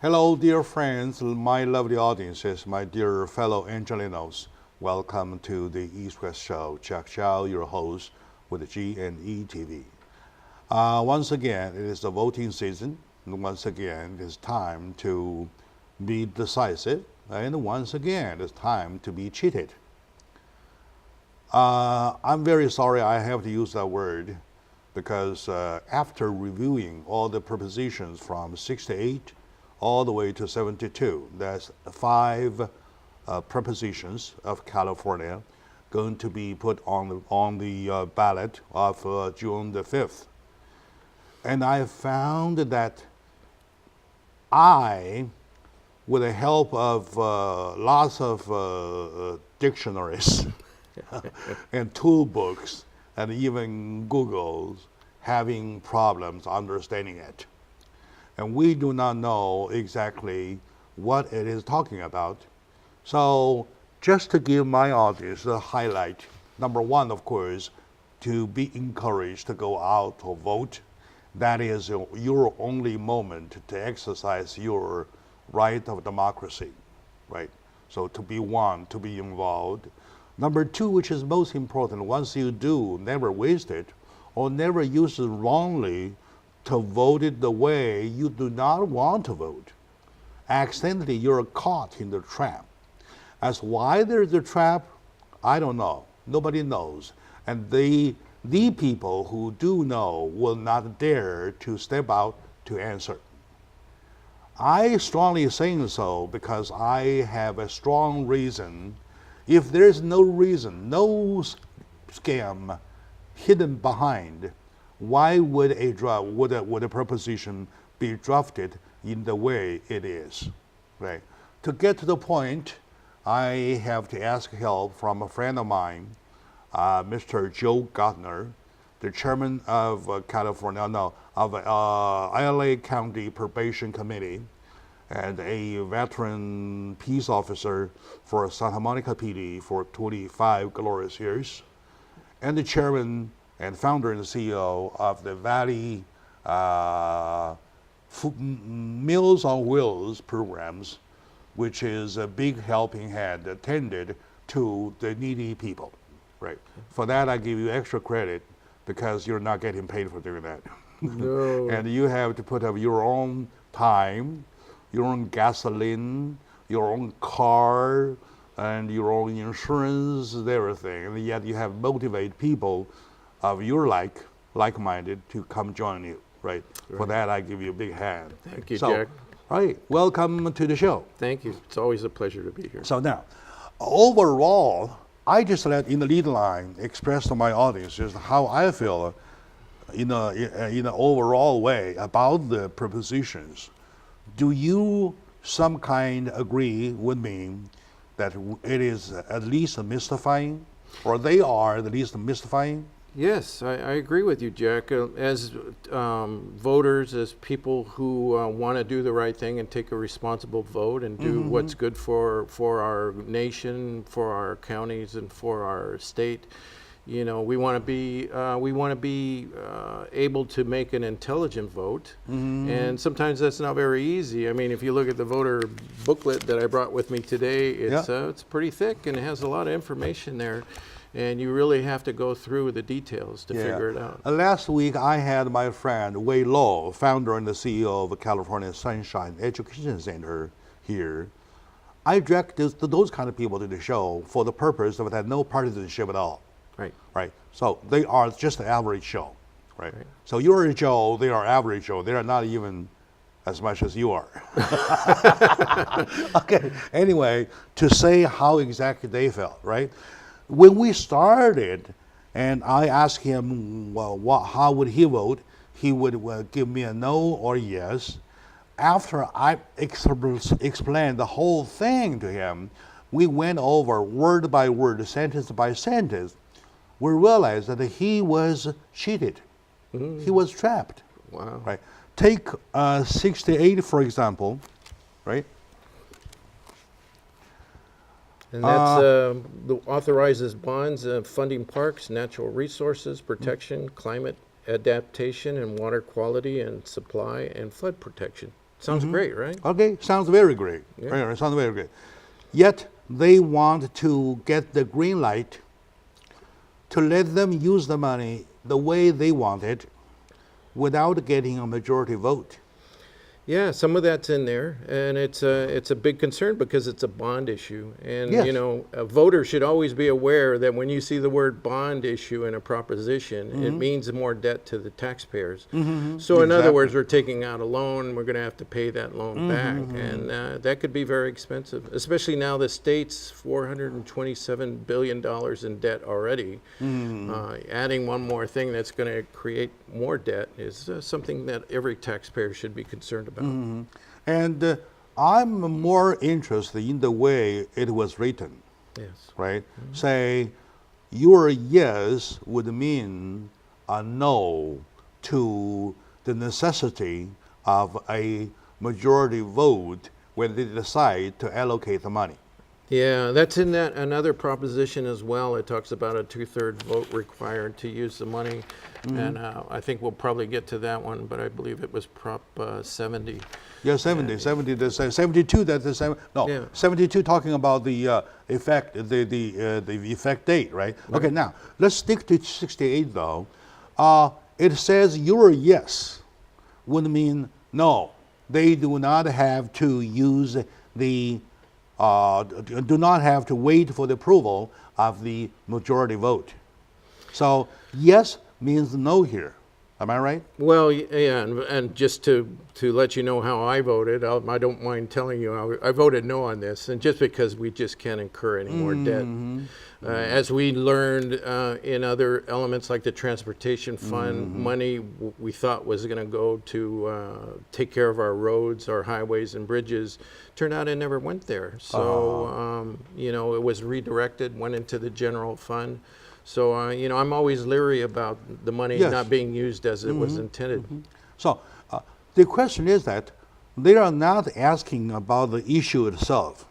Hello, dear friends, my lovely audiences, my dear fellow Angelinos. Welcome to the East West Show. Jack Chow, your host with G&E TV. Once again, it is the voting season. And once again, it is time to be decisive. And once again, it's time to be cheated. I'm very sorry I have to use that word because after reviewing all the propositions from 68 all the way to 72. That's 5 propositions of California going to be put on the ballot of June the 5th. And I found that I, with the help of lots of dictionaries and tool books and even Google's, having problems understanding it. And we do not know exactly what it is talking about. So just to give my audience a highlight, number one, of course, to be encouraged to go out to vote. That is your only moment to exercise your right of democracy, right? So to be one, to be involved. Number two, which is most important, once you do, never waste it or never use it wrongly to vote it the way you do not want to vote. Accidentally, you're caught in the trap. As why there's a trap, I don't know. Nobody knows. And the people who do know will not dare to step out to answer. I strongly saying so because I have a strong reason. If there's no reason, no scam hidden behind, why would a proposition be drafted in the way it is, right? To get to the point, I have to ask help from a friend of mine, Mr. Joe Gardner, the chairman of LA County Probation Committee, and a veteran peace officer for Santa Monica PD for 25 glorious years, and the chairman and founder and CEO of the Valley Meals on Wheels programs, which is a big helping hand tended to the needy people, right? For that, I give you extra credit because you're not getting paid for doing that. No. And you have to put up your own time, your own gasoline, your own car, and your own insurance, everything. And yet you have motivate people of your like-minded to come join you, right? For that, I give you a big hand. Thank you, Jack. Right, welcome to the show. Thank you. It's always a pleasure to be here. So now, overall, I just let in the lead line express to my audience just how I feel in an overall way about the propositions. Do you some kind agree with me that it is at least mystifying, or they are at least mystifying? Yes, I agree with you, Jack. As voters, as people who want to do the right thing and take a responsible vote and do what's good for our nation, for our counties, and for our state, you know, we want to be able to make an intelligent vote, and sometimes that's not very easy. I mean, if you look at the voter booklet that I brought with me today, it's pretty thick and it has a lot of information there. And you really have to go through the details to figure it out. Last week, I had my friend Wei Lo, founder and the CEO of California Sunshine Education Center here. I direct those kind of people to the show for the purpose of that no partisanship at all. Right. Right. So they are just an average show. Right. So you're a Joe, they are average Joe. They are not even as much as you are. Okay. Anyway, to say how exactly they felt, right? When we started, and I asked him, well, how would he vote? He would give me a no or yes. After I explained the whole thing to him, we went over word by word, sentence by sentence. We realized that he was cheated. He was trapped. Wow. Right. Take 68, for example, right? And that's the authorizes bonds funding parks, natural resources protection, climate adaptation, and water quality and supply and flood protection. Sounds great, right? Okay, sounds very great. Yeah. Right, sounds very great. Yet they want to get the green light to let them use the money the way they want it without getting a majority vote. Yeah, some of that's in there, and it's a big concern because it's a bond issue. And Yes. you know, a voter should always be aware that when you see the word bond issue in a proposition, it means more debt to the taxpayers. So in other Exactly. words, we're taking out a loan, we're going to have to pay that loan back, and that could be very expensive, especially now the state's $427 billion in debt already. Adding one more thing that's going to create more debt is something that every taxpayer should be concerned about. And I'm more interested in the way it was written, Yes. right? Say, your yes would mean a no to the necessity of a majority vote when they decide to allocate the money. Yeah, that's in that another proposition as well. It talks about a 2/3 vote required to use the money, and I think we'll probably get to that one. But I believe it was Prop 70. Yeah, 70, 70, the 72, that's the same, no, Yeah. 72 talking about the the effect date, right? Okay, now, let's stick to 68 though. It says your yes would mean no. They do not have to use the, do not have to wait for the approval of the majority vote. So yes means no here. Am I right? Well, yeah, and just to let you know how I voted, I don't mind telling you, I voted no on this, and just because we just can't incur any more debt. As we learned in other elements like the transportation fund, money we thought was going to go to take care of our roads, our highways and bridges, turned out it never went there. So, you know, it was redirected, went into the general fund. So, you know, I'm always leery about the money Yes. not being used as it was intended. So the question is that they are not asking about the issue itself.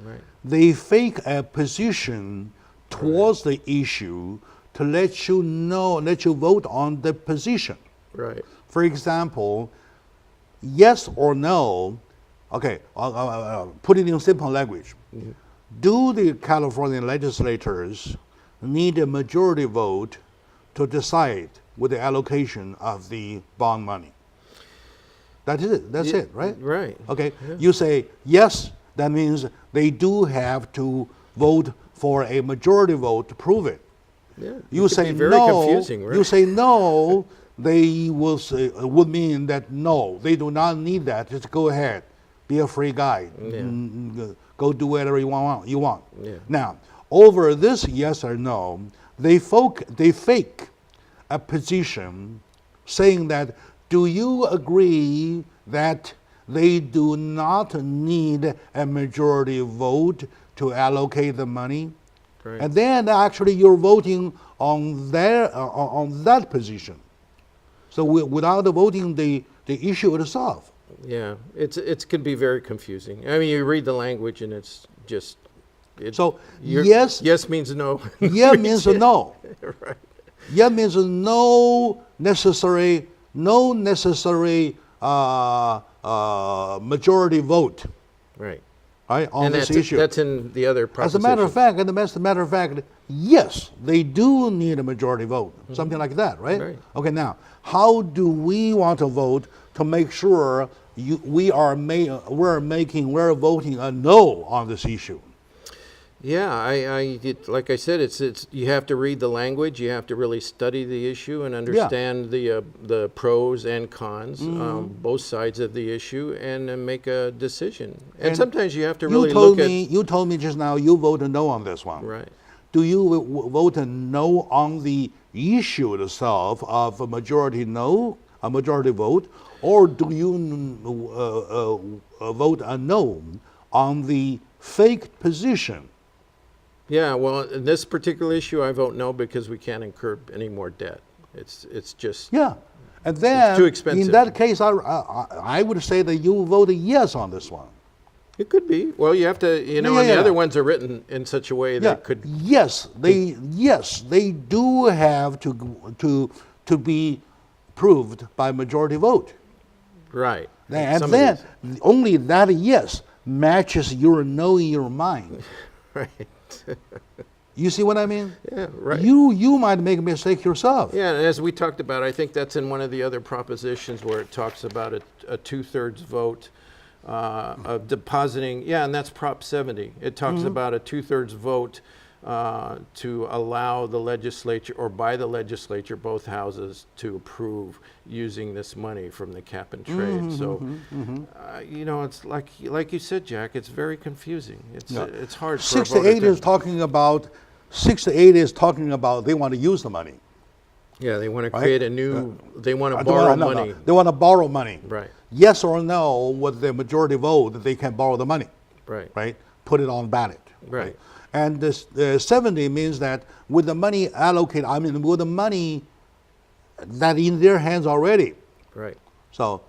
Right. They fake a position towards the issue to let you know, let you vote on the position. Right. For example, yes or no, okay, put it in simple language. Do the California legislators need a majority vote to decide with the allocation of the bond money? That is it. That's it, right? Right. Okay. You say yes, that means they do have to vote for a majority vote to prove it. Yeah. You It could say be very no. confusing, right? You say no. They will say, would mean that no, they do not need that. Just go ahead, be a free guy. Go do whatever you want. Yeah. Now, over this yes or no, they fake a position saying that, do you agree that they do not need a majority vote to allocate the money? Right. And then actually you're voting on that position. So without voting the issue itself. Yeah, it can be very confusing. I mean, you read the language and it's just. So yes means no. yeah means no. Right. Yeah means no necessary majority vote, Right. right, on And this issue. that's in the other As a proposition. matter of fact, yes, they do need a majority vote, something like that, right? Right. Okay, now, how do we want to vote to make sure we're voting a no on this issue? Yeah, like I said, it's you have to read the language. You have to really study the issue and understand the pros and cons, both sides of the issue, and then make a decision. And sometimes you have to really look at. You told me just now you voted no on this one. Right. Do you vote a no on the issue itself of a majority vote, or do you vote a no on the fake position? Yeah, well, in this particular issue, I vote no because we can't incur any more debt. It's just. Yeah, and then too expensive. in that case, I would say that you voted yes on this one. It could be. Well, you have to, and the other ones are written in such a way that could. Yes, they do have to be proved by majority vote. Right. And some of then these. only that yes matches your no in your mind. Right. You see what I mean? Yeah, right. You might make a mistake yourself. Yeah, and as we talked about, I think that's in one of the other propositions where it talks about a 2/3 vote of depositing. Yeah, and that's Prop 70. It talks about a 2/3 vote to allow the legislature, or by the legislature, both houses, to approve using this money from the cap and trade. You know, it's like you said, Jack. It's very confusing. It's hard. For 6 a to voter 8 is talking about. 6 to 8 is talking about they want to use the money. Yeah, they want to Right? create a new. They want to No, borrow no, no. money. They want to borrow money. Right. Yes or no, with the majority vote, that they can borrow the money. Right. Right? Put it on ballot. Right. And this 70 means that with the money allocated, I mean, with the money that in their hands already. Right. So,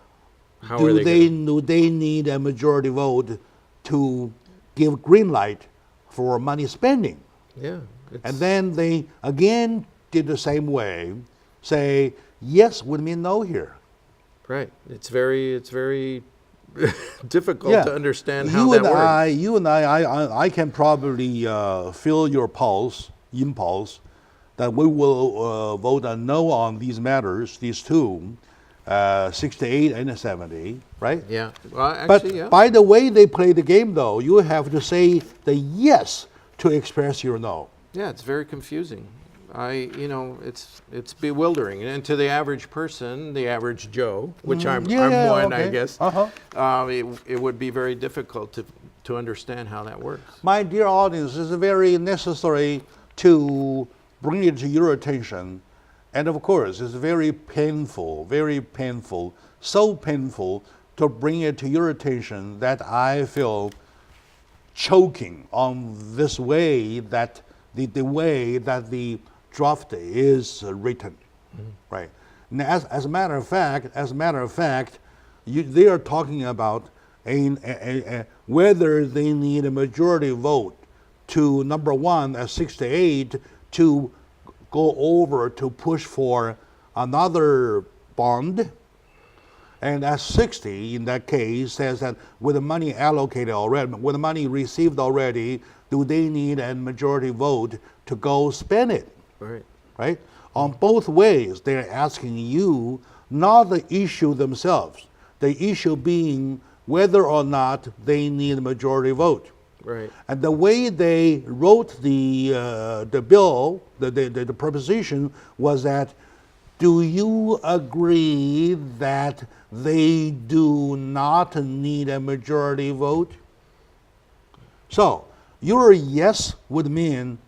How do are they do they need a majority vote to give green light for money spending? Yeah. And then they again did the same way, say yes would mean no here. Right. It's very difficult to understand how you that and works. You and I can probably feel your impulse, that we will vote a no on these matters, these two, 6 to 8 and 70, right? Yeah. Well, But actually, yeah. by the way they play the game, though, you have to say the yes to express your no. Yeah, it's very confusing. You know, it's bewildering, and to the average person, the average Joe, which I'm one, I guess. It would be very difficult to understand how that works. My dear audience, it's very necessary to bring it to your attention, and of course, it's very painful, so painful to bring it to your attention that I feel choking on this way that the way that the draft is written, right? Now, as a matter of fact, they are talking about whether they need a majority vote to number one at 6 to 8 to go over to push for another bond. And at 60, in that case, says that with the money allocated already, with the money received already, do they need a majority vote to go spend it? Right. Right? On both ways, they're asking you, not the issue themselves, the issue being whether or not they need a majority vote. Right. And the way they wrote the bill, the proposition, was that, do you agree that they do not need a majority vote? So, your yes would mean,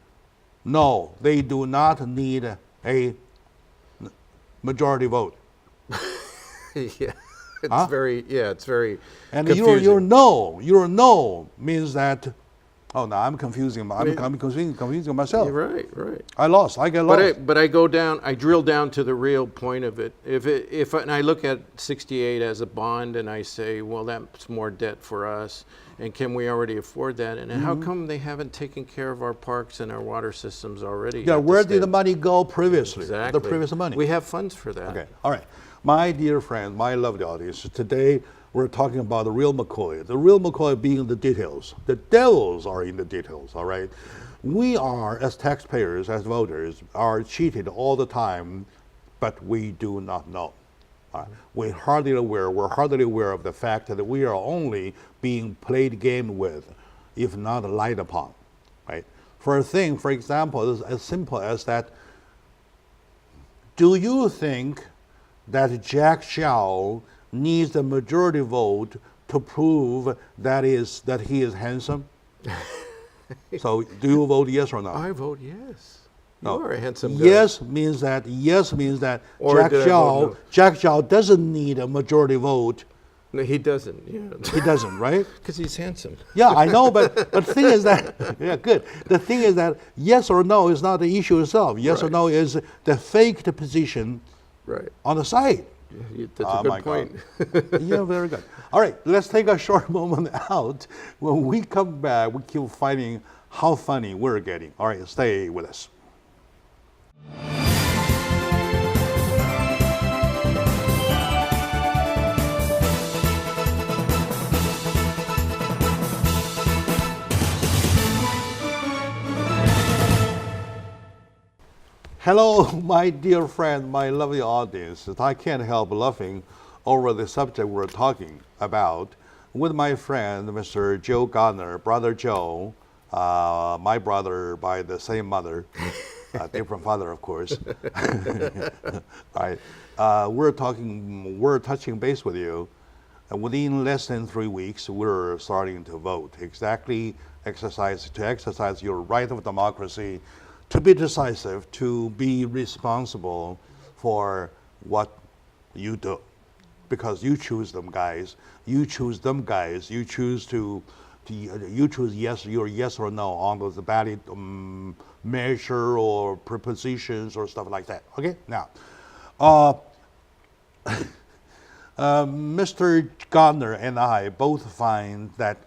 no, they do not need a majority vote. Yeah. It's very And confusing. your no means that, oh no, I'm confusing myself. You're right, right. I get lost. But I drill down to the real point of it. And I look at 68 as a bond, and I say, well, that's more debt for us, and can we already afford that? And how come they haven't taken care of our parks and our water systems already? Yeah, where did the money go previously? Exactly. The previous money. We have funds for that. Okay, all right. My dear friend, my lovely audience, today we're talking about the real McCoy. The real McCoy being the details. The devils are in the details, all right? We are, as taxpayers, as voters, are cheated all the time, but we do not know. We're hardly aware of the fact that we are only being played game with, if not lied upon, right? For example, as simple as that, do you think that Jack Xiao needs a majority vote to prove that he is handsome? So, do you vote yes or no? I vote yes. You No. are a handsome guy. Yes means that Or Jack did I vote no? Xiao doesn't need a majority vote. No, he doesn't. Yeah. He doesn't, right? Because he's handsome. Yeah, I know, but the thing is that, yeah, good. The thing is that yes or no is not the issue itself. Yes or Right. no is the faked position Right. on the side. That's Oh a my good point. Yeah, very good. All right, let's take a short moment out. When we come back, we keep finding how funny we're getting. All right, stay with us. Hello, my dear friend, my lovely audience. I can't help laughing over the subject we're talking about with my friend, Mr. Joe Gardner, Brother Joe, my brother by the same mother, different father, of course. Right. We're touching base with you. And within less than 3 weeks, we're starting to vote. Exactly, exercise your right of democracy, to be decisive, to be responsible for what you do, because you choose them, guys. You choose them, guys. You choose you choose yes, your yes or no on those ballot measure or prepositions or stuff like that. Okay, now. Mr. Gardner and I both find that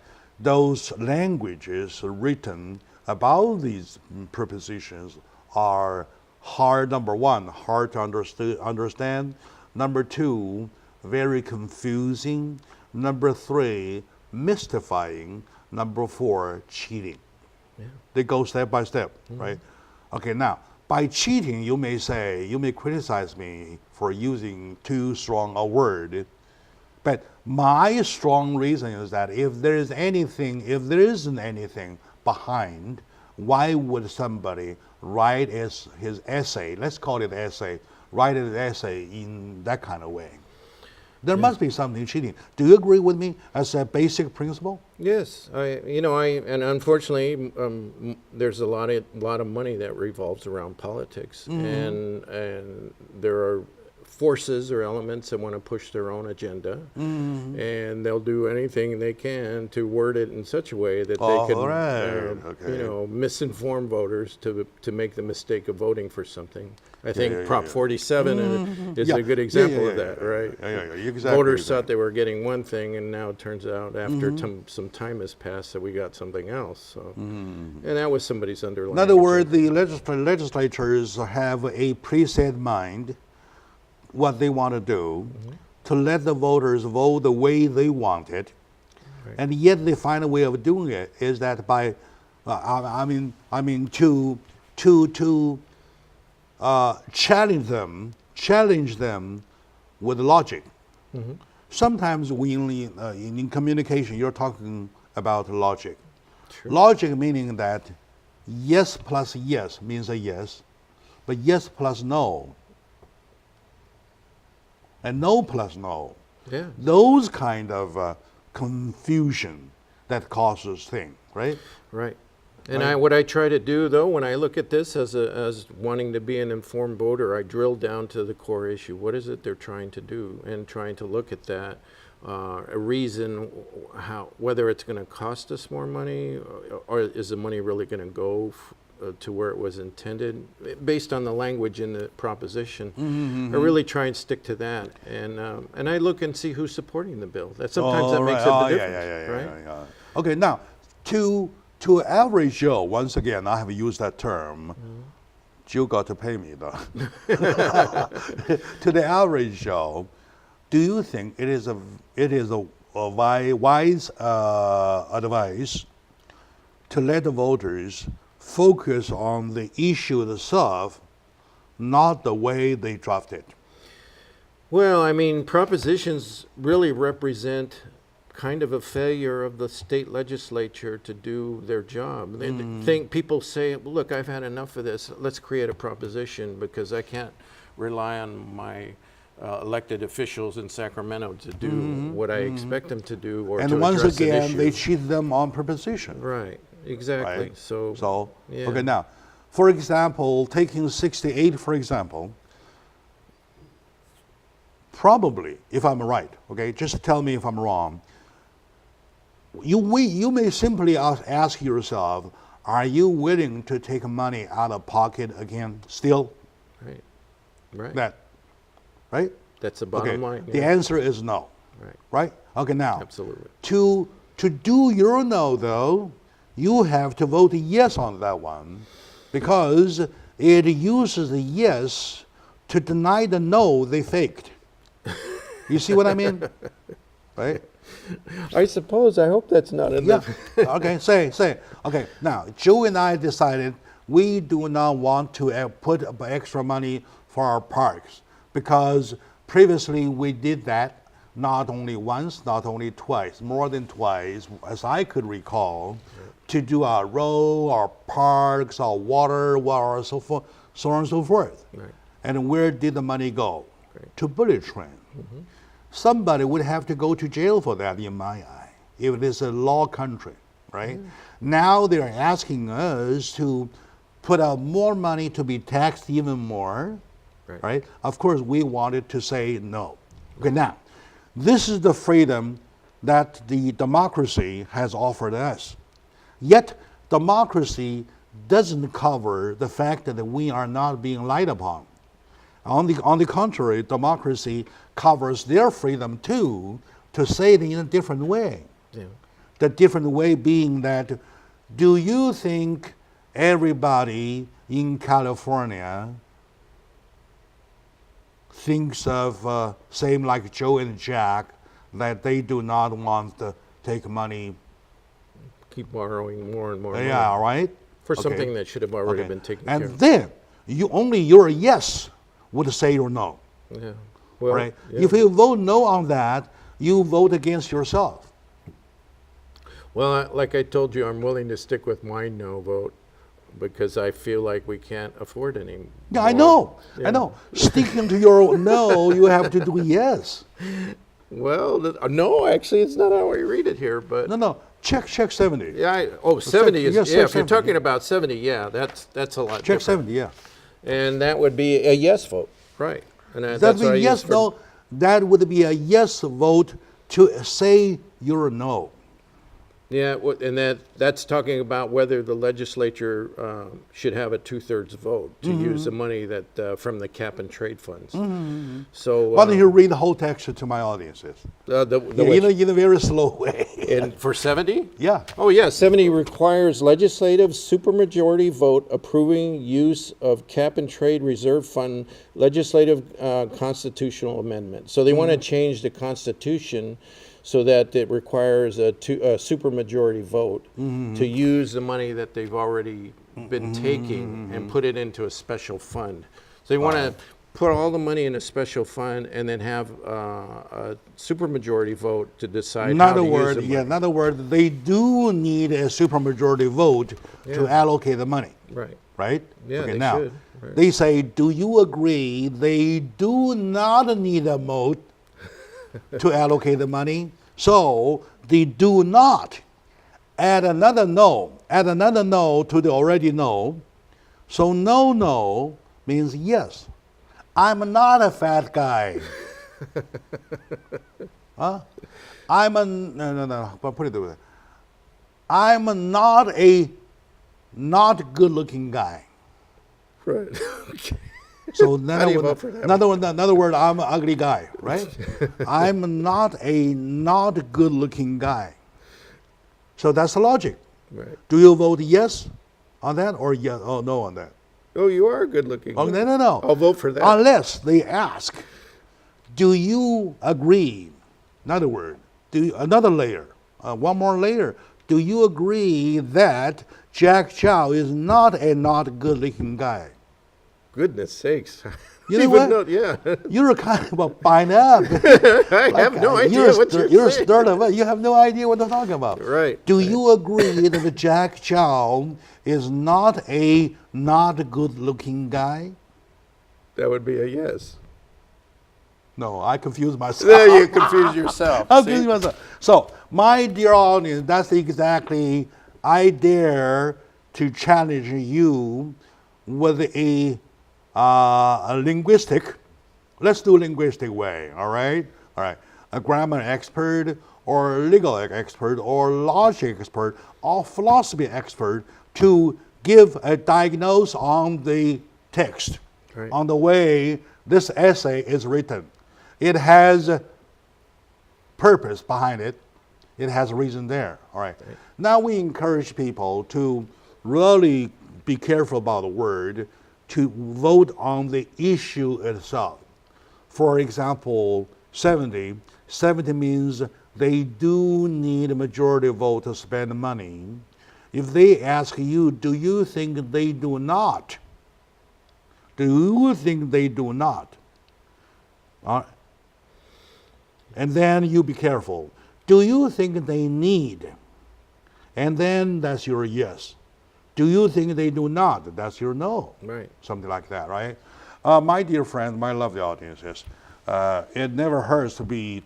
those languages written about these prepositions are hard, number one, hard to understand. Number two, very confusing. Number three, mystifying. Number four, cheating. Yeah. They go step by step, right? Okay, now, by cheating, you may criticize me for using too strong a word. But my strong reason is that if there isn't anything behind, why would somebody write his essay, let's call it essay, write an essay in that kind of way? There must be something cheating. Do you agree with me as a basic principle? Yes, and unfortunately, there's a lot of money that revolves around politics, and there are forces or elements that want to push their own agenda, and they'll do anything they can to word it in such a way that they can, misinform voters to make the mistake of voting for something. I think Prop 47 is a good example of that, right? Exactly. Voters thought they were getting one thing, and now it turns out after some time has passed that we got something else. So, and that was somebody's underlying. In other words, the legislatures have a preset mind, what they want to do, to let the voters vote the way they want it, and yet they find a way of doing it is that by, challenge them with logic. Sometimes in communication, you're talking about logic. Sure. Logic meaning that yes plus yes means a yes, but yes plus no, and no plus no. Yeah. Those kind of confusion that causes things, right? Right. And what I try to do, though, when I look at this as wanting to be an informed voter, I drill down to the core issue. What is it they're trying to do? And trying to look at that, a reason, whether it's going to cost us more money, or is the money really going to go to where it was intended, based on the language in the proposition. I really try and stick to that, and I look and see who's supporting the bill. That sometimes that makes a difference, right? Okay, now to average Joe, once again, I have used that term. Joe got to pay me though. To the average Joe, do you think it is a wise advice to let the voters focus on the issue itself, not the way they draft it? Well, I mean, propositions really represent kind of a failure of the state legislature to do their job. People say, look, I've had enough of this. Let's create a proposition because I can't rely on my elected officials in Sacramento to do what I expect them to do, or and to once address an again, issue. they cheat them on proposition. Right. Exactly. Right? So yeah. Okay, now, for example, taking 68, for example, probably, if I'm right, okay, just tell me if I'm wrong. You may simply ask yourself, are you willing to take money out of pocket again still? Right. Right? That's the bottom line. The answer is no. Right? Okay, now. Absolutely. To do your no, though, you have to vote yes on that one, because it uses the yes to deny the no they faked. You see what I mean? Right? I suppose. I hope that's not enough. Yeah. Okay, say. Okay, now, Joe and I decided we do not want to put extra money for our parks, because previously we did that not only once, not only twice, more than twice, as I could recall, to do our road, our parks, our water, so forth, so on and so forth. Right. And where did the money go? Right. To bullet train. Somebody would have to go to jail for that, in my eye, if it is a law country, right? Now they're asking us to put out more money to be taxed even more, right? Of course, we wanted to say no. Okay, now, this is the freedom that the democracy has offered us. Yet, democracy doesn't cover the fact that we are not being lied upon. On the contrary, democracy covers their freedom too, to say it in a different way. Yeah. The different way being that, do you think everybody in California thinks of, same like Joe and Jack, that they do not want to take money? Keep borrowing more and more. Yeah, money right? for Okay. something that should have already been taken care And of. then, your yes would say your no. Yeah. Well, Right? yeah. If you vote no on that, you vote against yourself. Well, like I told you, I'm willing to stick with my no vote because I feel like we can't afford any. Yeah, I more. know. Yeah. I know. Sticking to your no, you have to do yes. Well, no, actually, it's not how I read it here, but No. Check 70. yeah. 70 is yes, yeah. If 70, you're talking yeah. about 70, yeah, that's a lot. Check different. 70, yeah. And that would be a yes vote, right? And That that's what I would be use yes, for- no. That would be a yes vote to say your no. Yeah, and that's talking about whether the legislature should have a 2/3 vote to use the money that from the cap and trade funds. So Why don't you read the whole text to my audiences? In a very slow way. and for 70? Yeah. Oh yeah, 70 requires legislative supermajority vote approving use of cap and trade reserve fund legislative constitutional amendment. So they want to change the Constitution so that it requires a supermajority vote to use the money that they've already been taking and put it into a special fund. So they want to put all the money in a special fund and then have a supermajority vote to decide how to use the money. In other words, they do need a supermajority vote to allocate the money. Right. Right? Yeah, okay, they now, should. Right. They say, do you agree they do not need a vote to allocate the money? So they do not add another no to the already no. So no means yes. I'm not a fat guy. Huh? But put it this way. I'm not a not good-looking guy. Right. Okay. So How do you vote for that one? in other word, I'm an ugly guy, right? I'm not a not good-looking guy. So that's the logic. Right. Do you vote yes on that or yes or no on that? Oh, you are good looking. Oh, no. I'll vote for that. Unless they ask, do you agree? In other words, another layer, one more layer. Do you agree that Jack Chow is not a not good-looking guy? Goodness sakes. You know what? Yeah. You're kind of a fine up. I have no idea what you're saying. stirred up. You have no idea what they're talking about. Right. Do you agree that Jack Chow is not a not good-looking guy? That would be a yes. No, I confused myself. There you confuse yourself. I See? confused myself. So, my dear audience, that's exactly, I dare to challenge you with a linguistic, let's do linguistic way, all right? All right, a grammar expert or legal expert or logic expert or philosophy expert to give a diagnosis on the text, Right. on the way this essay is written. It has a purpose behind it. It has a reason there, all right? Now we encourage people to really be careful about the word, to vote on the issue itself. For example, 70 means they do need a majority vote to spend money. If they ask you, do you think they do not? Do you think they do not? And then you be careful. Do you think they need? And then that's your yes. Do you think they do not? That's your no. Right. Something like that, right? My dear friend, my lovely audiences, it never hurts to be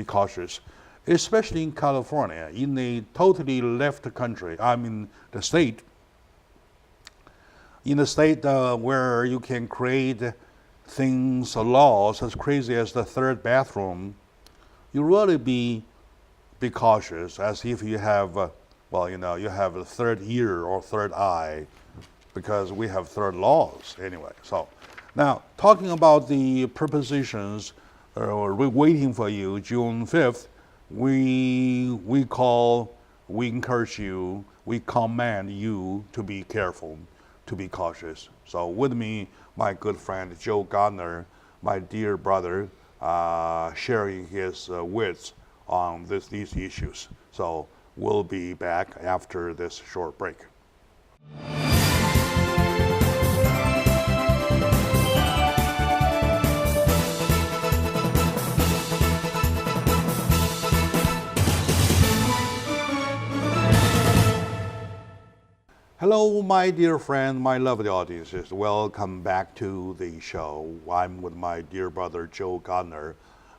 cautious, especially in California, in a totally left country. I mean, the state. In a state where you can create things, laws as crazy as the third bathroom, you really be cautious, as if you have, you have a third ear or third eye, because we have third laws anyway. So, now talking about the prepositions, we're waiting for you, June 5th. We encourage you, we command you to be careful, to be cautious. So with me, my good friend Joe Gardner, my dear brother, sharing his wits on these issues. So we'll be back after this short break. Hello, my dear friend, my lovely audiences. Welcome back to the show. I'm with my dear brother, Joe Gardner,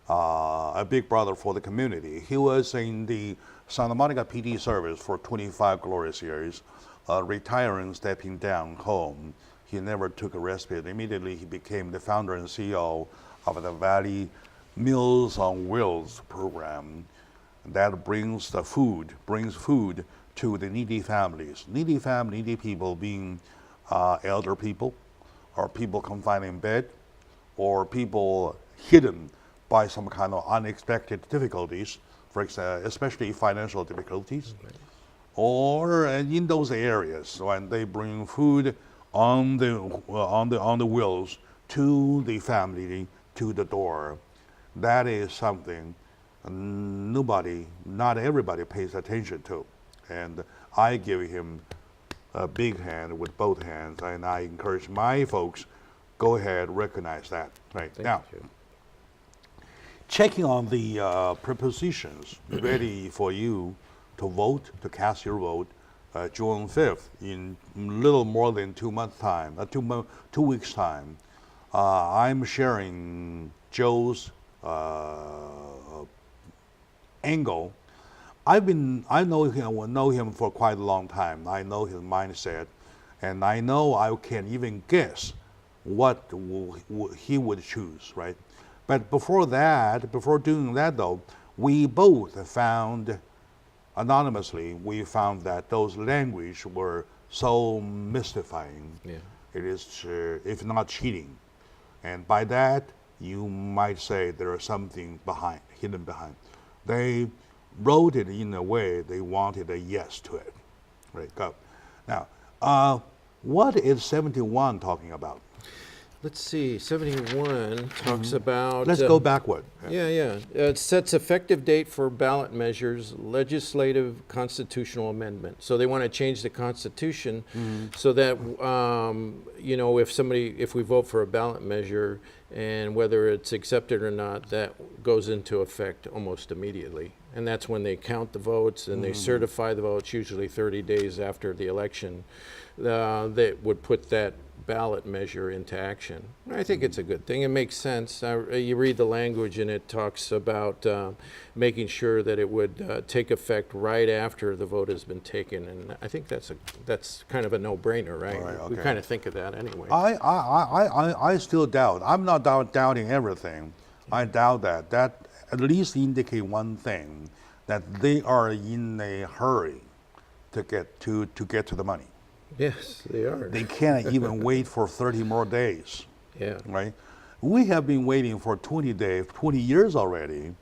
a big brother for the community. He was in the Santa Monica PD service for 25 glorious years, retiring, stepping down home. He never took a respite. Immediately, he became the founder and CEO of the Valley Meals on Wheels program that brings food to the needy families. Needy people being elder people, or people confined in bed, or people hidden by some kind of unexpected difficulties, for example, especially financial difficulties, or in those areas when they bring food on the wheels to the family, to the door. That is something not everybody pays attention to. And I give him a big hand with both hands, and I encourage my folks, go ahead, recognize that. Right. Now, checking on the prepositions, ready for you to vote, to cast your vote, June 5th, in little more than 2 months' time, 2 weeks' time. I'm sharing Joe's angle. I know him for quite a long time. I know his mindset, and I know I can even guess what he would choose, right? But before doing that though, we both found, anonymously, that those language were so mystifying. Yeah. It is, if not cheating. And by that, you might say there is something hidden behind. They wrote it in a way they wanted a yes to it. Right, go. Now, what is 71 talking about? Let's see, 71 talks about... Let's go backward. It sets effective date for ballot measures, legislative constitutional amendment. So they want to change the Constitution so that, if we vote for a ballot measure and whether it's accepted or not, that goes into effect almost immediately. And that's when they count the votes and they certify the votes, usually 30 days after the election. That would put that ballot measure into action. I think it's a good thing. It makes sense. You read the language and it talks about making sure that it would take effect right after the vote has been taken, and I think that's kind of a no-brainer, right? Right, okay. We kind of think of that anyway. I still doubt. I'm not doubting everything. I doubt that. That at least indicate one thing, that they are in a hurry to get to the money. Yes, they are. They can't even wait for 30 more days. Yeah. Right? We have been waiting for 20 days, 20 years already.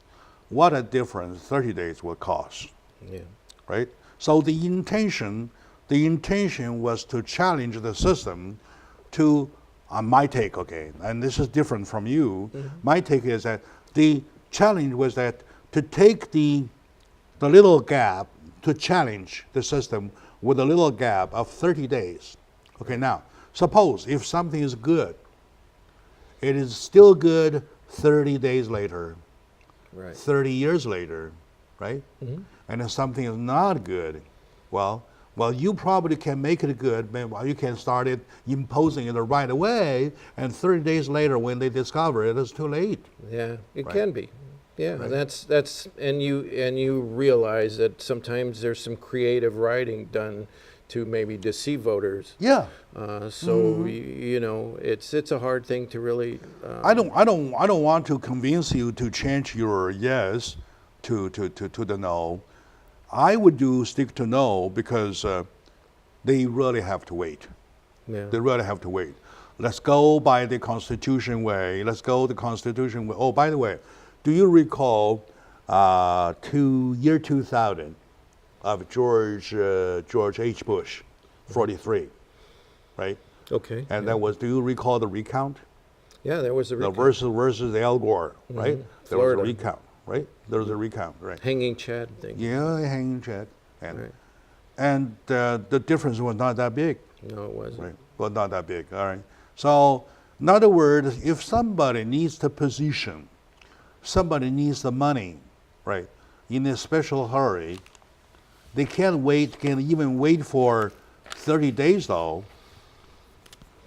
What a difference 30 days will cost. Yeah. Right? So the intention was to challenge the system to, my take, okay, and this is different from you. My take is that the challenge was that to take the little gap to challenge the system with a little gap of 30 days. Okay, now, suppose if something is good, it is still good 30 days later, Right. 30 years later, right? And if something is not good, well, you probably can make it good, but you can start it imposing it right away, and 30 days later, when they discover it, it's too late. Yeah, it Right. can be. Yeah, Right. that's and you realize that sometimes there's some creative writing done to maybe deceive voters. Yeah, So you know, it's a hard thing to really. I don't want to convince you to change your yes to the no. I would stick to no because they really have to wait. Yeah. They really have to wait. Let's go by the Constitution way. Let's go the Constitution way. Oh, by the way, do you recall to year 2000 of George H. Bush, 43, right? Okay. And yeah. that was. Do you recall the recount? Yeah, there was a The recount. versus Al Gore, right? There was Florida. a recount, right? There was a recount, right? Hanging Chad thing. Yeah, hanging Chad, and Right. the difference was not that big, No, it wasn't. right? Well, not that big. All right. So, in other words, if somebody needs the position, somebody needs the money, right? In a special hurry, they can't wait. Can even wait for 30 days, though.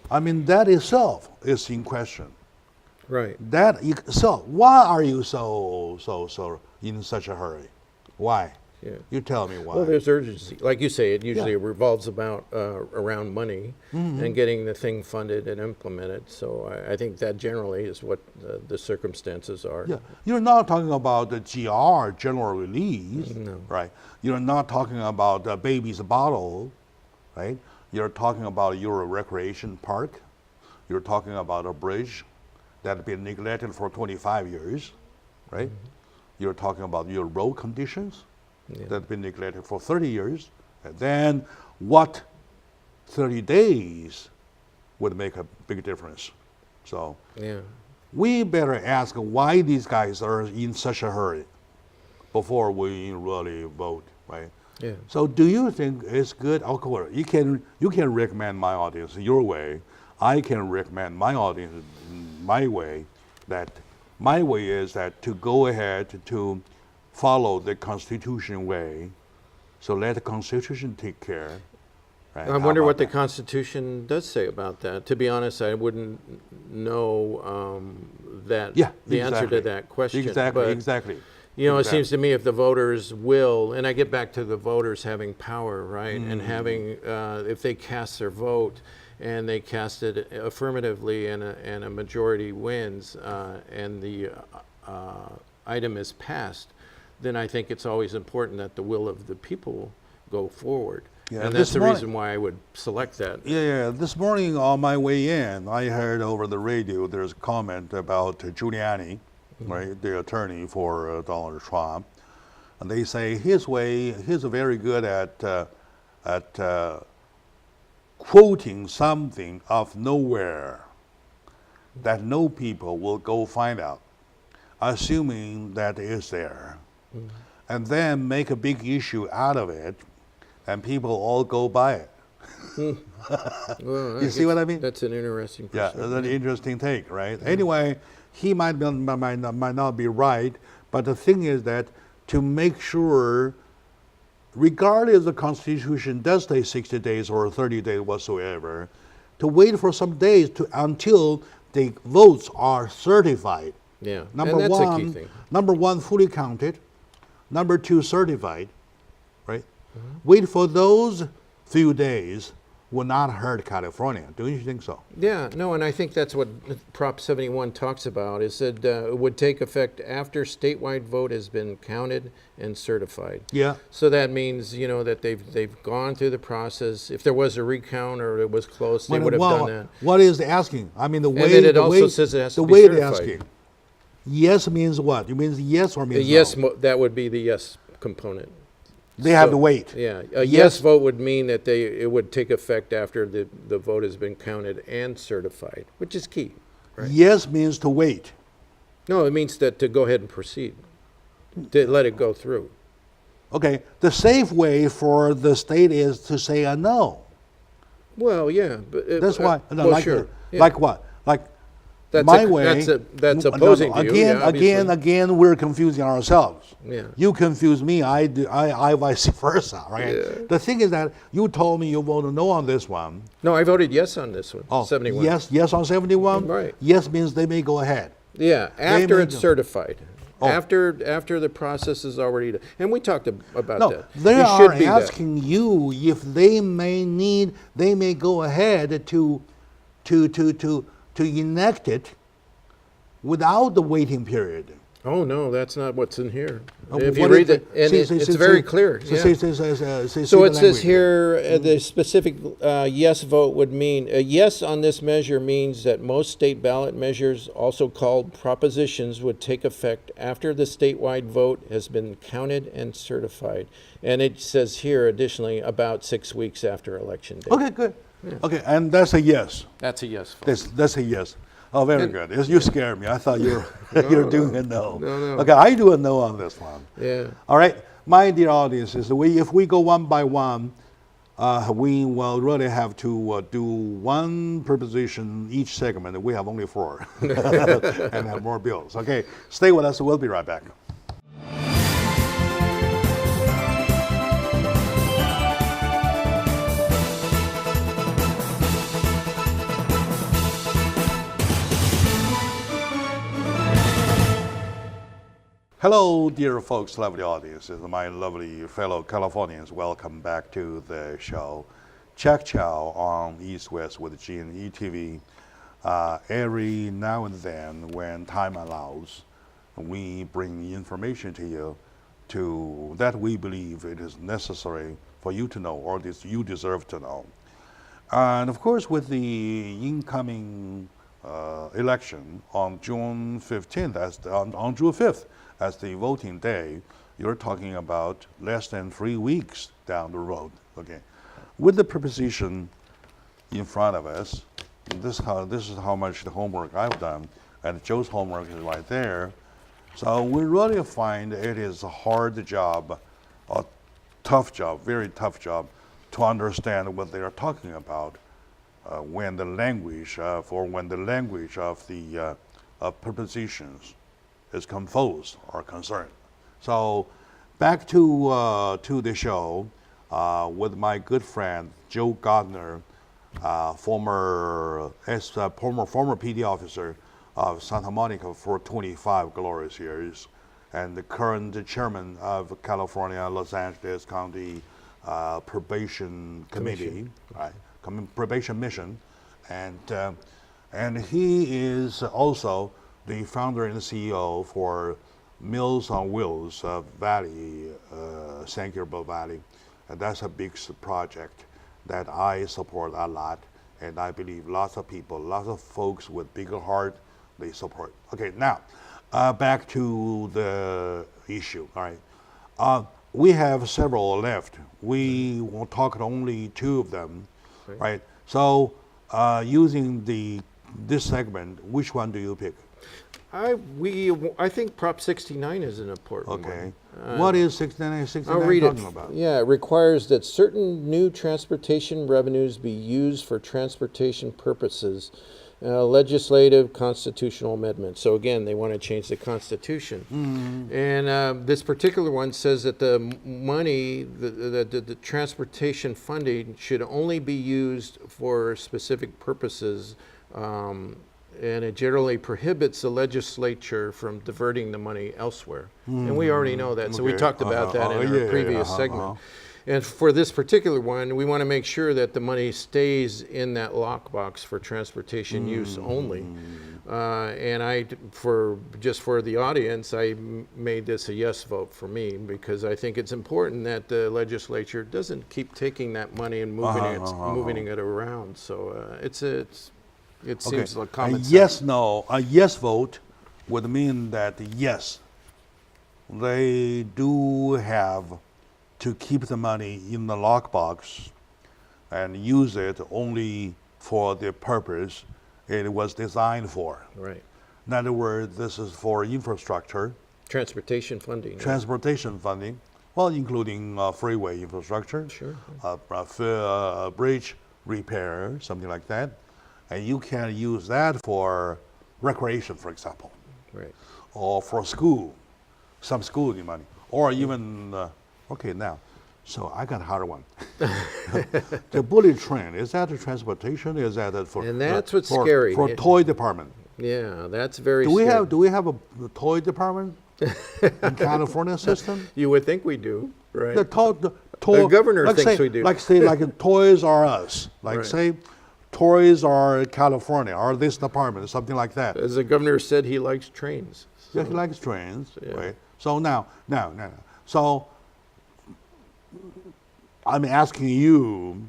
I mean, that itself is in question. Right. So why are you so in such a hurry? Why? Yeah. You tell me why. Well, there's urgency. Like you say, it usually revolves around money and getting the thing funded and implemented. So I think that generally is what the circumstances are. Yeah, you're not talking about the GR, general release, right? You're not talking about the baby's bottle, right? You're talking about your recreation park. You're talking about a bridge that had been neglected for 25 years, right? You're talking about your road conditions that have been neglected for 30 years. And then what 30 days would make a big difference. So Yeah. we better ask why these guys are in such a hurry before we really vote, right? Yeah. So do you think it's good? Oh, cool. You can recommend my audience your way. I can recommend my audience my way. That my way is that to go ahead to follow the Constitution way. So let the Constitution take care. Right? I How wonder about what the that? Constitution does say about that. To be honest, I wouldn't know that Yeah, the answer exactly. to that question. Exactly, But, exactly. you know, Exactly. it seems to me if the voters will, and I get back to the voters having power, right, and having, if they cast their vote and they cast it affirmatively and a majority wins and the item is passed, then I think it's always important that the will of the people go forward. Yeah, and this that's the morning- reason why I would select that. Yeah. This morning on my way in, I heard over the radio there's a comment about Giuliani, right, the attorney for Donald Trump, and they say he's very good at quoting something of nowhere that no people will go find out, assuming that it is there, and then make a big issue out of it, and people all go by it. Well, I You see guess what I mean? That's an interesting Yeah, perspective. that's an interesting take, right? Anyway, he might not be right, but the thing is that to make sure, regardless of the Constitution does say 60 days or 30 days whatsoever, to wait for some days until the votes are certified. Yeah, Number and that's one, a key thing. Number one, fully counted. Number two, certified, right? Wait for those few days will not hurt California. Don't you think so? Yeah, no, and I think that's what Prop 71 talks about, is that it would take effect after statewide vote has been counted and certified. Yeah. So that means, you know, that they've gone through the process. If there was a recount or it was close, they would have done that. What is the asking? I mean, the way then it the also way, says it has the to be way they're certified. asking. Yes means what? It means yes or means Yes, no? that would be the yes component. They have So- to wait. Yeah, a Yes. yes vote would mean that it would take effect after the vote has been counted and certified, which is key. Right. Yes means to wait. No, it means that to go ahead and proceed, to let it go through. Okay, the safe way for the state is to say a no. Well, yeah, but That's why. No, well, like, sure. Yeah. like what? Like That's my way. that's opposing to you. Again, Yeah, obviously. again, we're confusing ourselves. Yeah. You confuse me. I vice versa. Right. Yeah. The thing is that you told me you voted no on this one. No, I voted yes on this one. Oh, 71. yes on 71. Right. Yes means they may go ahead. Yeah, after may it's go- certified. Oh. After the process is already done. And we talked about No, that. they You are should be that. asking you if they may go ahead to enact it without the waiting period. Oh no, that's not what's in here. Uh, If you what read is it, and it's very clear. So, Yeah. So it says here the specific yes vote would mean a yes on this measure means that most state ballot measures, also called propositions, would take effect after the statewide vote has been counted and certified. And it says here additionally about 6 weeks after election day. Okay, good. Okay, and that's a yes. That's a yes vote. That's a yes. Oh, very good. You scared me. I thought you were you're doing a no. No. Okay, I do a no on this one. Yeah. All right, my dear audience, if we go one by one, we will really have to do one preposition each segment. We have only 4 and have more bills. Okay, stay with us. We'll be right back. Hello, dear folks, lovely audiences, my lovely fellow Californians. Welcome back to the show, Check Chow on East West with G&E TV. Every now and then, when time allows, we bring information to you that we believe it is necessary for you to know, or this you deserve to know. And of course, with the incoming election on June 15th, on June 5th, as the voting day, you're talking about less than 3 weeks down the road. Okay, with the preposition in front of us, this is how much the homework I've done, and Joe's homework is right there. So we really find it is a hard job, a tough job, very tough job, to understand what they are talking about when the language of the prepositions is composed or concerned. So back to the show with my good friend Joe Gardner, former PD officer of Santa Monica for 25 glorious years, and the current chairman of California Los Angeles County Probation Committee, right? Probation Mission, and he is also the founder and CEO for Meals on Wheels Valley, San Gabriel Valley. And that's a big project that I support a lot, and I believe lots of people, lots of folks with bigger heart, they support. Okay, now, back to the issue, all right. We have several left. We will talk only 2 of them, right? So using this segment, which one do you pick? I think Prop 69 is an important one. Okay. What is 69 I'll read talking it. about? Yeah, it requires that certain new transportation revenues be used for transportation purposes. Legislative constitutional amendment. So again, they want to change the Constitution. And this particular one says that the money, the transportation funding should only be used for specific purposes, and it generally prohibits the legislature from diverting the money elsewhere. And we already know that, so we talked about that in our previous segment. And for this particular one, we want to make sure that the money stays in that lockbox for transportation use only. And for the audience, I made this a yes vote for me, because I think it's important that the legislature doesn't keep taking that money and moving it around. So it seems like common sense. A yes vote would mean that yes, they do have to keep the money in the lockbox and use it only for the purpose it was designed for. Right. In other words, this is for infrastructure, Transportation funding. transportation funding, Well, including freeway infrastructure, Sure. Bridge repair, something like that. And you can use that for recreation, for example, Right. or for school, some schooling money, or even, okay, now, so I got a harder one. The bullet train, is that a transportation? Is that for And that's what's for, scary. for toy department? Yeah, that's very Do we scary. have a toy department in California system? You would think we do, right? The The governor like thinks say, we do. like Toys R Us, like Right. say Toys R California or this department, something like that. As the governor said, he likes trains. Yeah, he likes trains, Yeah. right? So now. So I'm asking you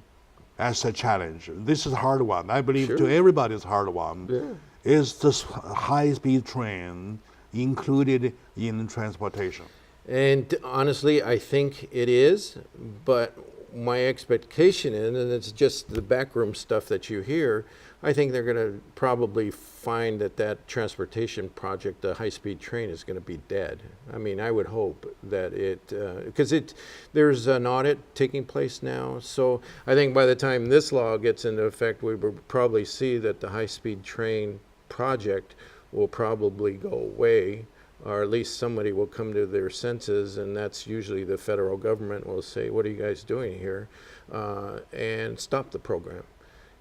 as a challenge. This is a hard one. I believe Sure. to everybody it's a hard one. Yeah. Is this high-speed train included in transportation? And honestly, I think it is, but my expectation is, and it's just the backroom stuff that you hear, I think they're going to probably find that that transportation project, the high-speed train, is going to be dead. I mean, I would hope that because there's an audit taking place now. So I think by the time this law gets into effect, we will probably see that the high-speed train project will probably go away, or at least somebody will come to their senses, and that's usually the federal government will say, what are you guys doing here, and stop the program.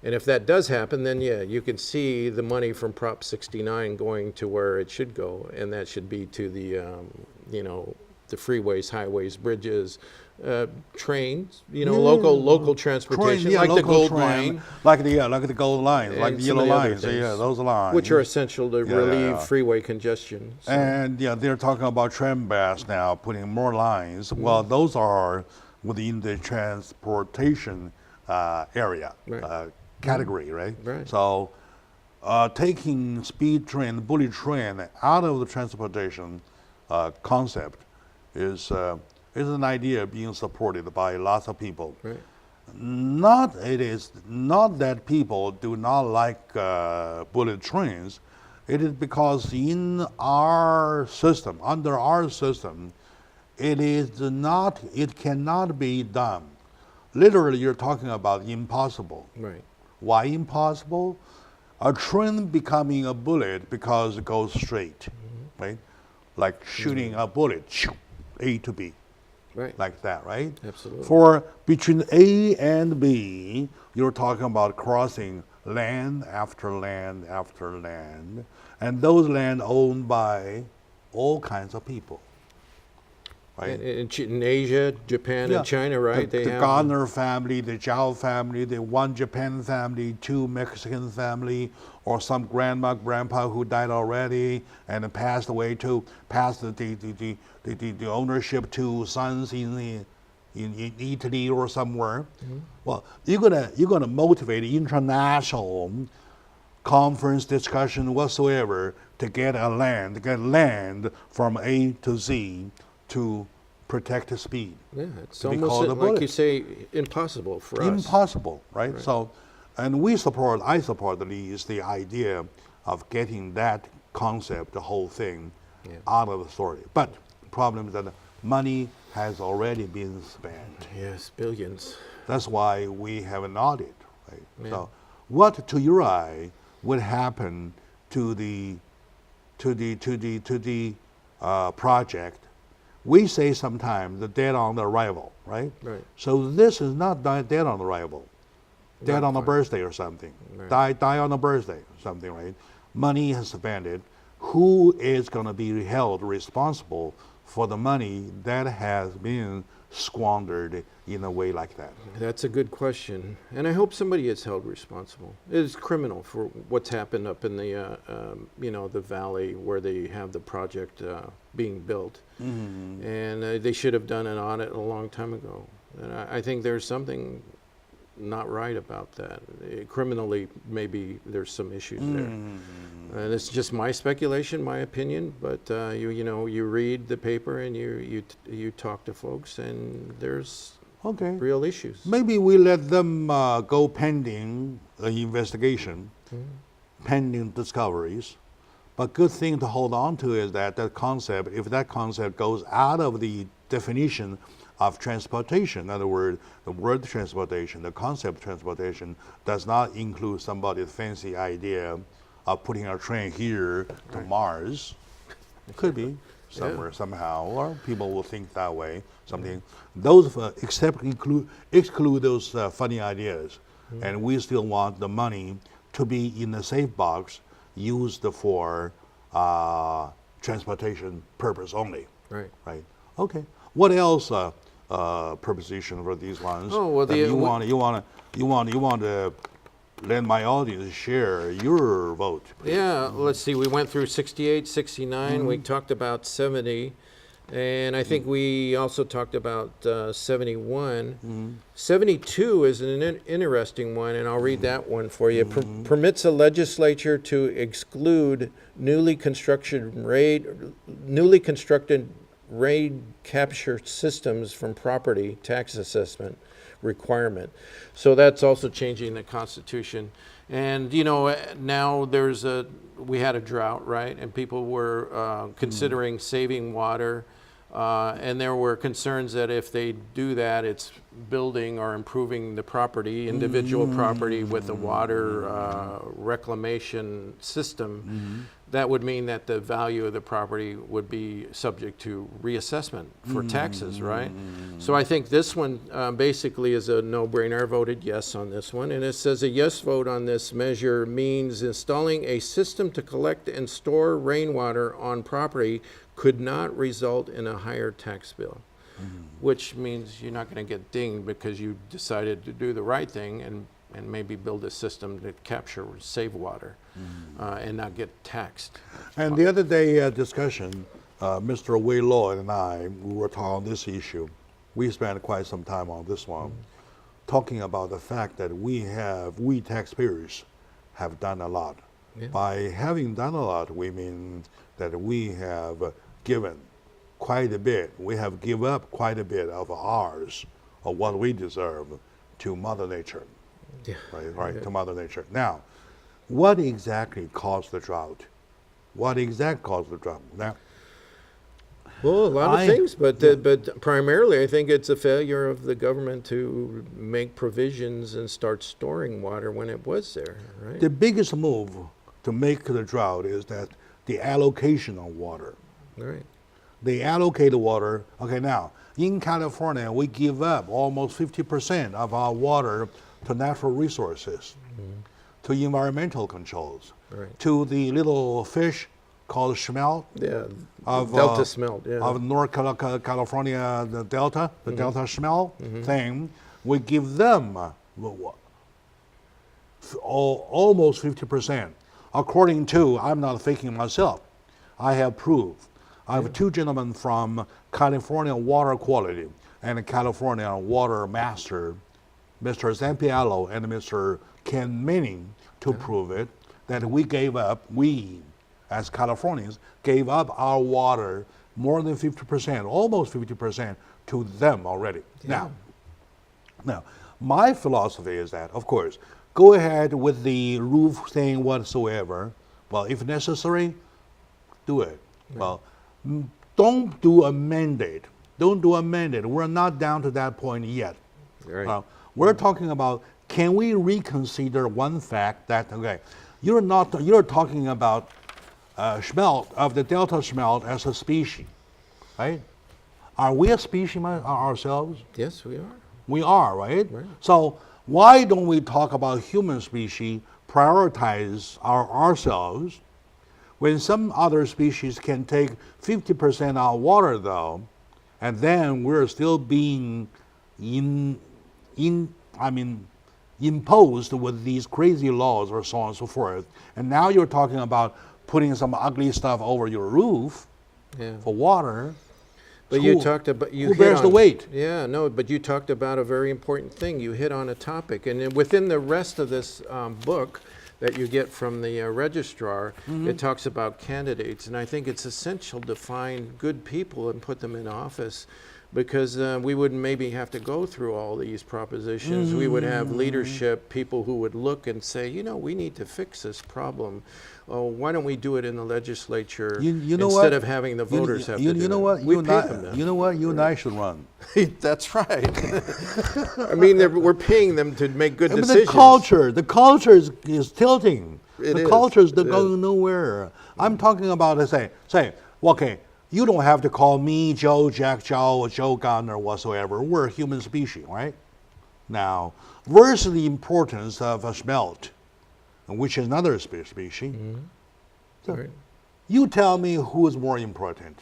And if that does happen, then yeah, you can see the money from Prop 69 going to where it should go, and that should be to the, the freeways, highways, bridges, trains, local transportation, Train, yeah, like the local Gold train, Line, like the gold lines, like and the some yellow of the other lines, yeah, things, those lines, which are essential to relieve yeah. freeway congestion. So, And yeah, they're talking about Trambas now, putting more lines. Well, those are within the transportation area Right. category, right? Right. So taking speed train, bullet train out of the transportation concept is an idea being supported by lots of people. right. It is not that people do not like bullet trains. It is because in our system, under our system, it cannot be done. Literally, you're talking about impossible. Right. Why impossible? A train becoming a bullet because it goes straight, right? Like shooting a bullet, A to B. Right. Like that, right? Absolutely. For between A and B, you're talking about crossing land after land after land, and those land owned by all kinds of people, right? In Asia, Japan, Yeah, and China, right? The Garner family, the Zhao family, the one Japan family, two Mexican family, or some grandma, grandpa who died already and passed away to pass the ownership to sons in Italy or somewhere. Well, you're gonna motivate international conference discussion whatsoever to get land from A to Z to protect the speed. Yeah, it's to be almost called a like bullet. you say, impossible for us. Impossible, right? So, and I support at least the idea of getting that concept, the whole thing, Yeah. out of the story. But the problem is that money has already been spent. Yes, billions. That's why we have an audit, right? Yeah. So, what to your eye would happen to the project? We say sometimes the dead on arrival, right? Right. So this is not dead on arrival, dead Not on a quite. birthday or something. Right. Die on a birthday or something, right? Money has spent it. Who is going to be held responsible for the money that has been squandered in a way like that? That's a good question, and I hope somebody is held responsible. It is criminal for what's happened up in the, the valley where they have the project being built, and they should have done an audit a long time ago. And I think there's something not right about that. Criminally, maybe there's some issues there. And it's just my speculation, my opinion. But you read the paper and you talk to folks, and there's Okay. real issues. Maybe we let them go pending the investigation, pending discoveries. But good thing to hold on to is that concept, if that concept goes out of the definition of transportation. In other words, the word transportation, the concept of transportation does not include somebody's fancy idea of putting a train here to Mars. It could be somewhere, somehow, or people will think that way. Something those exclude those funny ideas, and we still want the money to be in a safe box, used for transportation purpose only. Right. Right. Okay. What else? Proposition for these ones. Oh, well, that you want to let my audience share your vote. Please. Yeah, let's see. We went through 68, 69. We talked about 70. And I think we also talked about 71. 72 is an interesting one, and I'll read that one for you. Permits a legislature to exclude newly constructed raid capture systems from property tax assessment requirement. So that's also changing the Constitution. And now we had a drought, right? And people were considering saving water. And there were concerns that if they do that, it's building or improving the property, individual property with a water reclamation system. That would mean that the value of the property would be subject to reassessment for taxes, right? So I think this one basically is a no-brainer. I voted yes on this one. And it says a yes vote on this measure means installing a system to collect and store rainwater on property could not result in a higher tax bill, which means you're not going to get dinged because you decided to do the right thing and maybe build a system to capture, save water, and not get taxed. And the other day discussion, Mr. Wei Lo and I, we were talking on this issue. We spent quite some time on this one, talking about the fact that we taxpayers have done a lot. Yeah. By having done a lot, we mean that we have given quite a bit. We have given up quite a bit of ours, of what we deserve, to Mother Nature. Yeah. Right, to Mother Nature. Now, what exactly caused the drought? What exactly caused the drought? Now, well, a lot of things, but primarily I think it's a failure of the government to make provisions and start storing water when it was there, right? the biggest move to make the drought is that the allocation of water. Right. They allocate the water. Okay, now, in California, we give up almost 50% of our water to natural resources, to environmental controls, Right. to the little fish called smelt Yeah. of Delta smelt. Yeah. of North California, the Delta, Delta smelt thing. We give them almost 50%. According to, I'm not thinking myself, I have proof. I have two gentlemen from California Water Quality and California Water Master, Mr. Zampiello and Mr. Ken Manning, to prove it, that we as Californians gave up our water more than 50%, almost 50% to them already. Yeah. Now, my philosophy is that, of course, go ahead with the roof thing whatsoever. Well, if necessary, do it. Right. Well, don't do a mandate. Don't do a mandate. We're not down to that point yet. Right. We're talking about, can we reconsider one fact that, okay, you're talking about smelt of the Delta smelt as a species, right? Are we a species ourselves? Yes, we are. We are, right? Right. So why don't we talk about human species, prioritize ourselves, when some other species can take 50% of our water though, and then we're still being imposed with these crazy laws or so on and so forth. And now you're talking about putting some ugly stuff over your roof for water. But you talked about who bears the weight? Yeah, no, but you talked about a very important thing. You hit on a topic, and then within the rest of this book that you get from the registrar, it talks about candidates, and I think it's essential to find good people and put them in office. because we wouldn't maybe have to go through all these propositions. We would have leadership, people who would look and say, you know, we need to fix this problem. Oh, why don't we do it in the legislature You know instead what? of having the voters have to do You know it? what? We You and pay I, them then. you know what? You and I should run. That's right. I mean, we're paying them to make good But decisions. the culture is tilting. It The is. culture is It going nowhere. I'm talking about say, okay, you don't have to call me Joe, Jack Chow, or Joe Gunn or whatsoever. We're a human species, right? Now, versus the importance of a smelt, which is another species. So, Right. you tell me who is more important,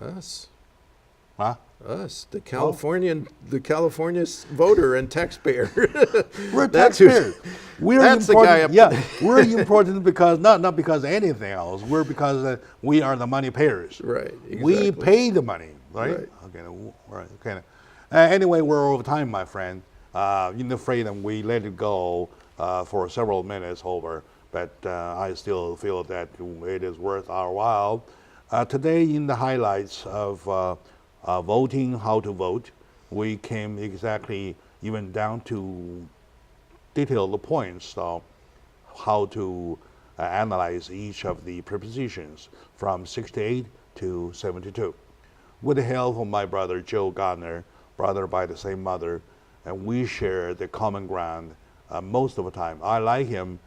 Us. huh? Us, the California voter and taxpayer. We're That's who's- taxpayers. We're that's the important. guy up Yeah, we're important because not because of anything else. We're because we are the money payers. Right, We exactly. pay the money, right? Right. Okay. Right. Okay. Anyway, we're over time, my friend. In the freedom, we let it go for several minutes over, but I still feel that it is worth our while. Today, in the highlights of voting, how to vote, we came exactly even down to detail the points of how to analyze each of the prepositions from 68 to 72. With the help of my brother Joe Gardner, brother by the same mother, and we share the common ground most of the time. I like him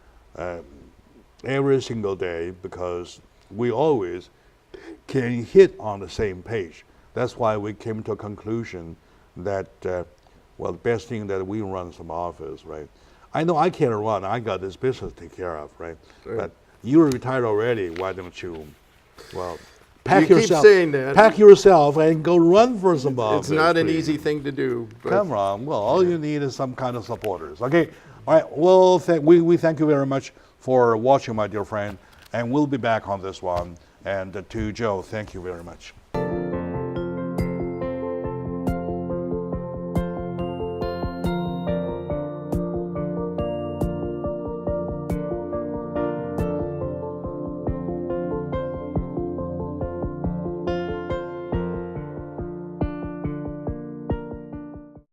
every single day because we always can hit on the same page. That's why we came to a conclusion that, well, the best thing that we run some office, right? I know I can't run. I got this business to take care of, right? Right. But you're retired already. Why don't you, well, pack You keep yourself, saying that. pack yourself and go run for some office. It's not an please. easy thing to do. But Come on. Well, all you need is some kind of supporters. Okay. All right. Well, we thank you very much for watching, my dear friend, and we'll be back on this one. And to Joe, thank you very much.